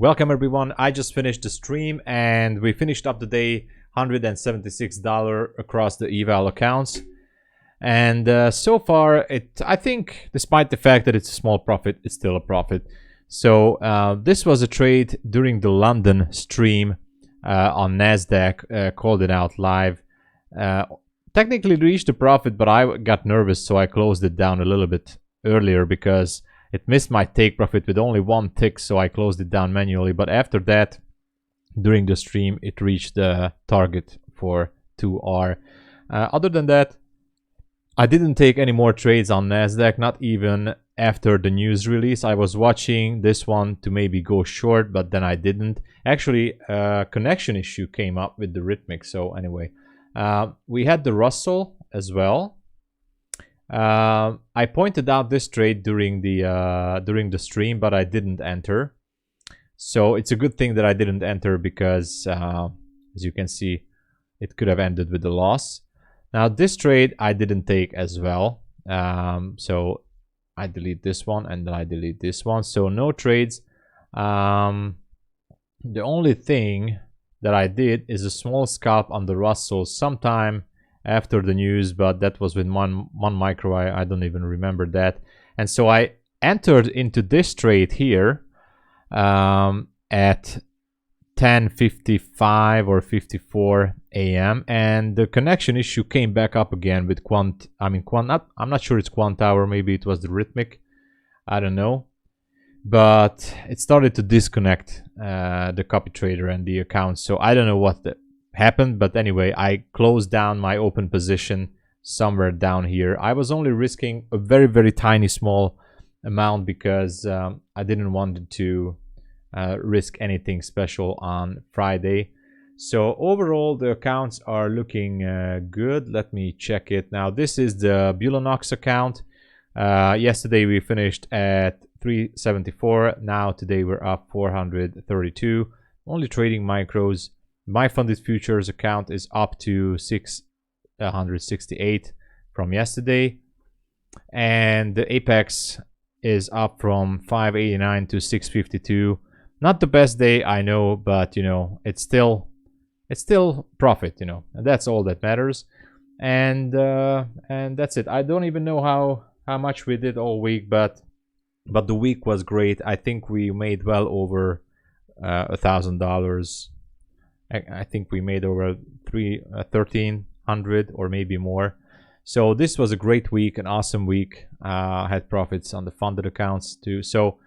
Welcome everyone. I just finished the stream and we finished up the day $176 across the eval accounts. And so far, I think despite the fact that it's a small profit, it's still a profit. So this was a trade during the London stream on Nasdaq, called it out live. Technically reached a profit, but I got nervous, so I closed it down a little bit earlier because it missed my take profit with only one tick, so I closed it down manually. But after that, during the stream, it reached the target for 2R. Other than that, I didn't take any more trades on Nasdaq, not even after the news release. I was watching this one to maybe go short, but then I didn't. Actually, a connection issue came up with the Rhythmic. So anyway, we had the Russell as well. I pointed out this trade during the stream, but I didn't enter. So it's a good thing that I didn't enter because, as you can see, it could have ended with a loss. Now this trade I didn't take as well. So I delete this one and then I delete this one. So no trades. The only thing that I did is a small scalp on the Russell sometime after the news, but that was with one micro. I don't even remember that. And so I entered into this trade here at 10:55 or 54 a.m. and the connection issue came back up again with I'm not sure it's Quant Hour, maybe it was the Rhythmic, I don't know, but it started to disconnect the Copytrader and the account. So I don't know what happened, but anyway, I closed down my open position somewhere down here. I was only risking a very tiny small amount because I didn't want to risk anything special on Friday. So overall the accounts are looking good. Let me check it now. This is the Bulenox account. Yesterday we finished at 374. Now today we're up 432. Only trading micros. My funded futures account is up to 668 from yesterday, and the Apex is up from 589 to 652. Not the best day, I know, but you know, it's still profit, you know, and that's all that matters. And that's it. I don't even know how much we did all week, but the week was great. I think we made well over $1,000. I think we made over 1,300 or maybe more. So this was a great week, an awesome week. Had profits on the funded accounts too. So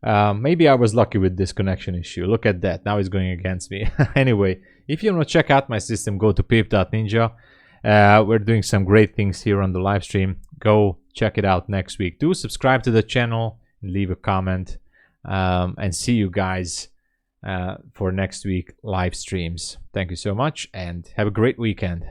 maybe I was lucky with this connection issue. Look at that. Now it's going against me. Anyway, if you want to check out my system, go to pip.ninja. We're doing some great things here on the live stream. Go check it out next week. Do subscribe to the channel and leave a comment. And see you guys for next week live streams. Thank you so much and have a great weekend.